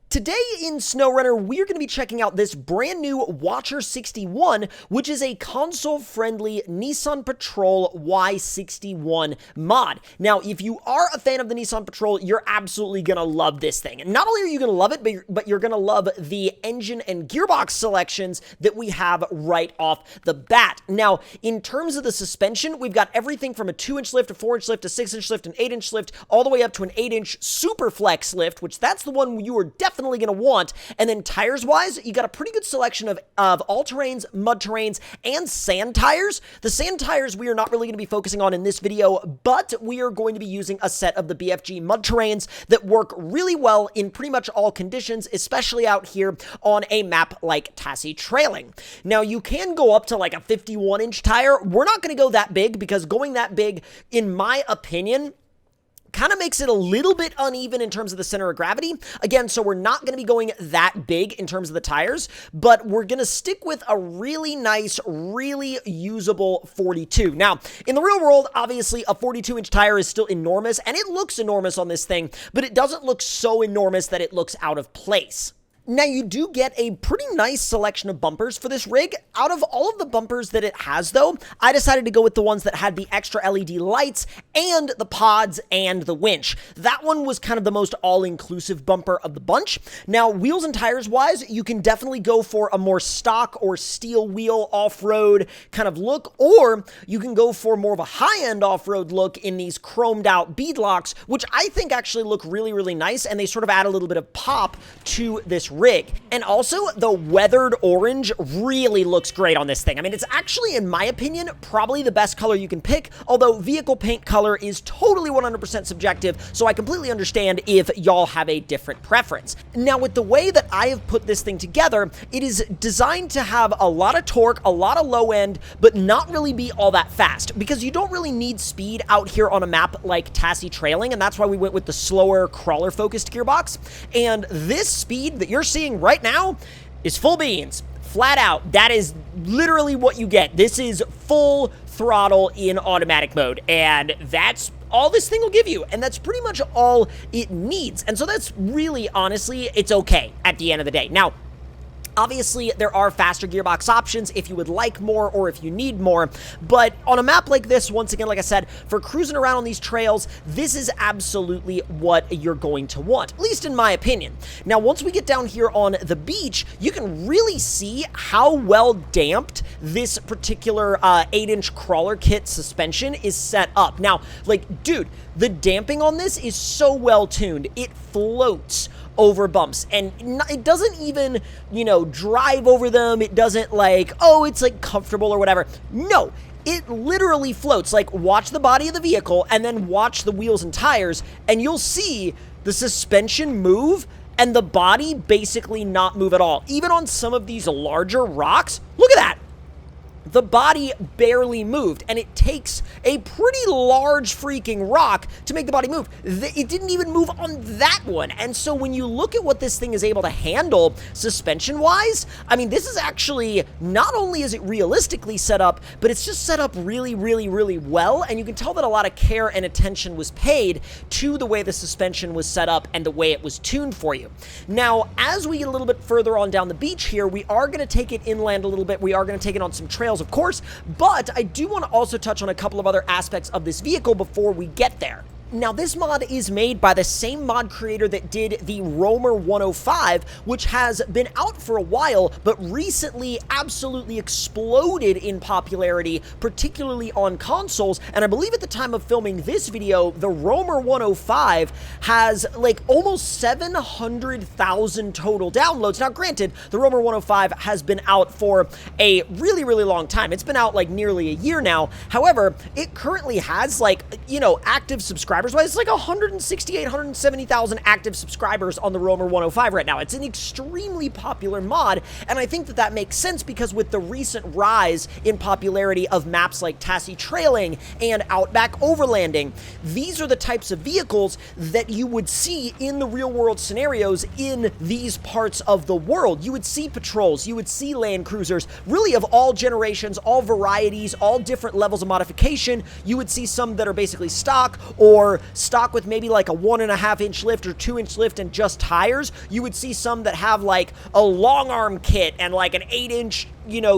Today in SnowRunner, we're going to be checking out this brand new Y61, which is a console-friendly Nissan Patrol Y61 mod. Now, if you are a fan of the Nissan Patrol, you're absolutely going to love this thing. And not only are you going to love it, but you're going to love the engine and gearbox selections that we have right off the bat. Now, in terms of the suspension, we've got everything from a 2-inch lift, a 4-inch lift, a 6-inch lift, an 8-inch lift, all the way up to an 8-inch Super Flex lift, which that's the one you are definitely going to want. And then tires wise, you got a pretty good selection of all-terrains, mud terrains, and sand tires. The sand tires we are not really going to be focusing on in this video, but we are going to be using a set of the BFG mud terrains that work really well in pretty much all conditions, especially out here on a map like Tassie Trailing. Now, you can go up to like a 51-inch tire. We're not going to go that big because going that big, in my opinion, kind of makes it a little bit uneven in terms of the center of gravity. Again, so we're not going to be going that big in terms of the tires, but we're going to stick with a really nice, really usable 42. Now, in the real world, obviously, a 42-inch tire is still enormous, and it looks enormous on this thing, but it doesn't look so enormous that it looks out of place. Now, you do get a pretty nice selection of bumpers for this rig. Out of all of the bumpers that it has, though, I decided to go with the ones that had the extra LED lights and the pods and the winch. That one was kind of the most all-inclusive bumper of the bunch. Now, wheels and tires-wise, you can definitely go for a more stock or steel wheel off-road kind of look, or you can go for more of a high-end off-road look in these chromed-out beadlocks, which I think actually look really, really nice, and they sort of add a little bit of pop to this rig. And also, the weathered orange really looks great on this thing. I mean, it's actually, in my opinion, probably the best color you can pick, although vehicle paint color is totally 100% subjective, so I completely understand if y'all have a different preference. Now, with the way that I have put this thing together, it is designed to have a lot of torque, a lot of low end, but not really be all that fast, because you don't really need speed out here on a map like Tassie Trailing, and that's why we went with the slower crawler-focused gearbox. And this speed that you're seeing right now is full beans, flat out. That is literally what you get. This is full throttle in automatic mode, and that's all this thing will give you, and that's pretty much all it needs. And so that's really, honestly, it's okay at the end of the day. Now, obviously, there are faster gearbox options if you would like more or if you need more, but on a map like this, once again, like I said, for cruising around on these trails, this is absolutely what you're going to want, at least in my opinion. Now, once we get down here on the beach, you can really see how well damped this particular 8-inch crawler kit suspension is set up. Now, like, dude, the damping on this is so well tuned. It floats over bumps, and it doesn't even, you know, drive over them. It doesn't like, oh, it's like comfortable or whatever. No, it literally floats. Like, watch the body of the vehicle and then watch the wheels and tires, and you'll see the suspension move and the body basically not move at all. Even on some of these larger rocks, look at that. The body barely moved, and it takes a pretty large freaking rock to make the body move. It didn't even move on that one. And so when you look at what this thing is able to handle suspension-wise, I mean, this is actually, not only is it realistically set up, but it's just set up really, really, really well, and you can tell that a lot of care and attention was paid to the way the suspension was set up and the way it was tuned for you. Now, as we get a little bit further on down the beach here, we are going to take it inland a little bit. We are going to take it on some trails, of course, but I do want to also touch on a couple of other aspects of this vehicle before we get there. Now, this mod is made by the same mod creator that did the Roamer 105, which has been out for a while, but recently absolutely exploded in popularity, particularly on consoles. And I believe at the time of filming this video, the Roamer 105 has like almost 700,000 total downloads. Now, granted, the Roamer 105 has been out for a really, really long time. It's been out like nearly a year now. However, it currently has like, you know, active subscribers. It's like 168, 170,000 active subscribers on the Roamer 105 right now. It's an extremely popular mod, and I think that that makes sense because with the recent rise in popularity of maps like Tassie Trailing and Outback Overlanding, these are the types of vehicles that you would see in the real-world scenarios in these parts of the world. You would see patrols, you would see Land Cruisers, really of all generations, all varieties, all different levels of modification. You would see some that are basically stock or are stock with maybe like a 1.5-inch lift or 2-inch lift and just tires. You would see some that have like a long arm kit and like an 8-inch,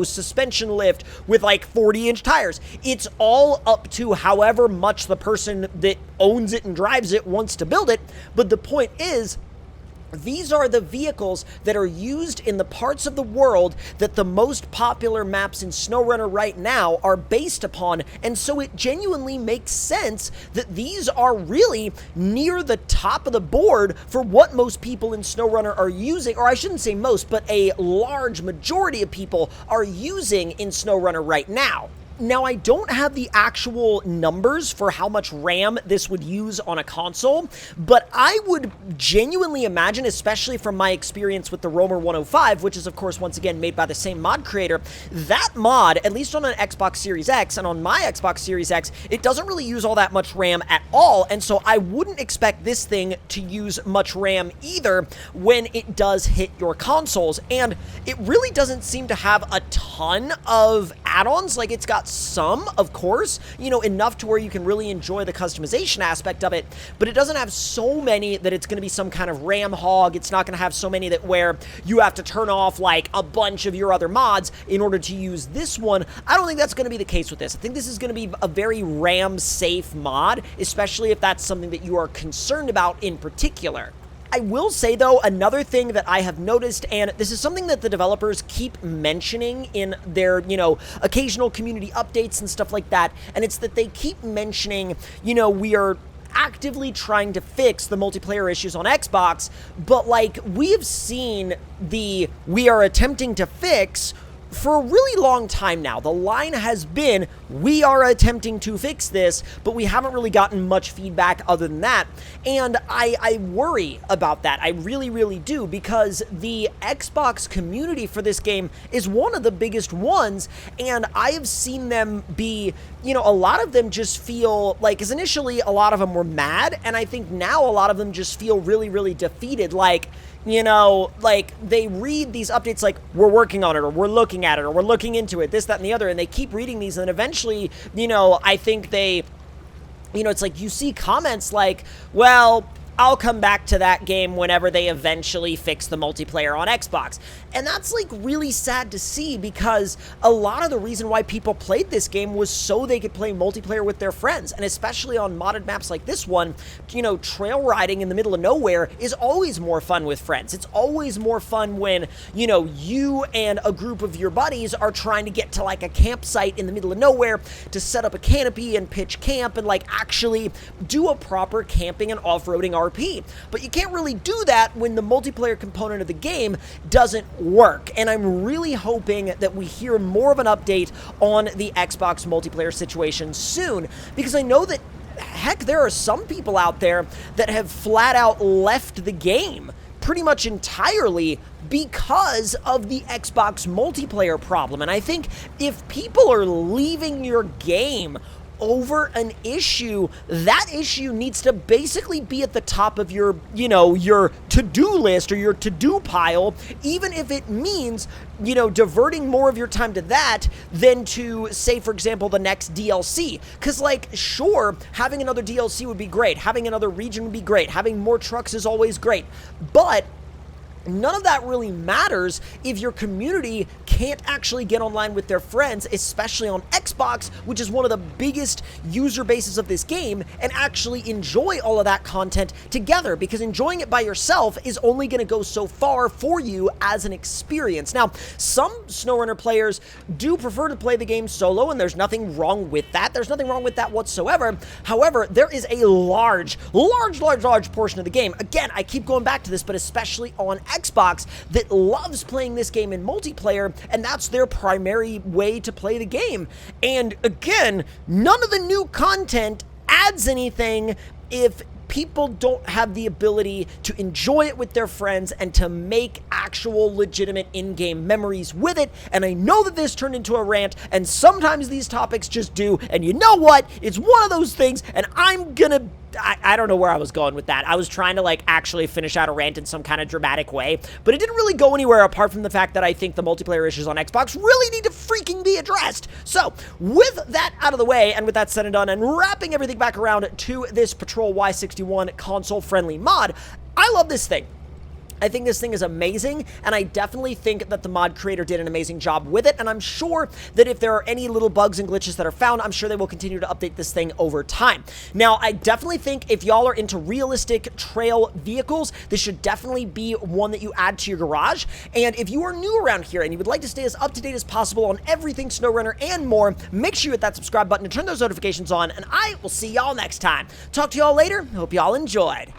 suspension lift with like 40-inch tires. It's all up to however much the person that owns it and drives it wants to build it. But the point is, these are the vehicles that are used in the parts of the world that the most popular maps in SnowRunner right now are based upon, and so it genuinely makes sense that these are really near the top of the board for what most people in SnowRunner are using, or I shouldn't say most, but a large majority of people are using in SnowRunner right now. Now, I don't have the actual numbers for how much RAM this would use on a console, but I would genuinely imagine, especially from my experience with the Roamer 105, which is, of course, once again, made by the same mod creator, that mod, at least on an Xbox Series X and on my Xbox Series X, it doesn't really use all that much RAM at all, and so I wouldn't expect this thing to use much RAM either when it does hit your consoles, and it really doesn't seem to have a ton of add-ons. Like, it's got some, of course, enough to where you can really enjoy the customization aspect of it, but it doesn't have so many that it's going to be some kind of RAM hog. It's not going to have so many that where you have to turn off like a bunch of your other mods in order to use this one. I don't think that's going to be the case with this. I think this is going to be a very RAM safe mod, especially if that's something that you are concerned about in particular. I will say, though, another thing that I have noticed, and this is something that the developers keep mentioning in their, occasional community updates and stuff like that, and it's that they keep mentioning, we are actively trying to fix the multiplayer issues on Xbox, but, like, we have seen we are attempting to fix for a really long time now. The line has been, we are attempting to fix this, but we haven't really gotten much feedback other than that, and I worry about that. I really, really do, because the Xbox community for this game is one of the biggest ones, and I have seen them be, a lot of them just feel like, because initially a lot of them were mad, and I think now a lot of them just feel really, really defeated, like, like, they read these updates like, we're working on it, or we're looking at it, or we're looking into it, this, that, and the other, and they keep reading these, and eventually, I think they, it's like, you see comments like, well, I'll come back to that game whenever they eventually fix the multiplayer on Xbox. And that's, like, really sad to see, because a lot of the reason why people played this game was so they could play multiplayer with their friends. And especially on modded maps like this one, trail riding in the middle of nowhere is always more fun with friends. It's always more fun when, you and a group of your buddies are trying to get to, like, a campsite in the middle of nowhere to set up a canopy and pitch camp and, like, actually do a proper camping and off-roading RP. But you can't really do that when the multiplayer component of the game doesn't work, and I'm really hoping that we hear more of an update on the Xbox multiplayer situation soon, because I know that, heck, there are some people out there that have flat out left the game pretty much entirely because of the Xbox multiplayer problem. And I think if people are leaving your game over an issue, that issue needs to basically be at the top of your, your to-do list or your to-do pile, even if it means, diverting more of your time to that than to, say, for example, the next DLC. Because, like, sure, having another DLC would be great, having another region would be great, having more trucks is always great, but none of that really matters if your community can't actually get online with their friends, especially on Xbox, which is one of the biggest user bases of this game, and actually enjoy all of that content together, because enjoying it by yourself is only going to go so far for you as an experience. Now, some SnowRunner players do prefer to play the game solo, and there's nothing wrong with that. There's nothing wrong with that whatsoever. However, there is a large portion of the game, again, I keep going back to this, but especially on Xbox, that loves playing this game in multiplayer, and that's their primary way to play the game. And again, none of the new content adds anything if people don't have the ability to enjoy it with their friends and to make actual legitimate in-game memories with it. And I know that this turned into a rant, and sometimes these topics just do, and you know what? It's one of those things, and I'm gonna I don't know where I was going with that. I was trying to, like, actually finish out a rant in some kind of dramatic way, but it didn't really go anywhere apart from the fact that I think the multiplayer issues on Xbox really need to freaking be addressed. So, with that out of the way, and with that said and done, and wrapping everything back around to this Patrol Y61 console-friendly mod, I love this thing. I think this thing is amazing, and I definitely think that the mod creator did an amazing job with it, and I'm sure that if there are any little bugs and glitches that are found, I'm sure they will continue to update this thing over time. Now, I definitely think if y'all are into realistic trail vehicles, this should definitely be one that you add to your garage, and if you are new around here and you would like to stay as up-to-date as possible on everything SnowRunner and more, make sure you hit that subscribe button and turn those notifications on, and I will see y'all next time. Talk to y'all later. Hope y'all enjoyed.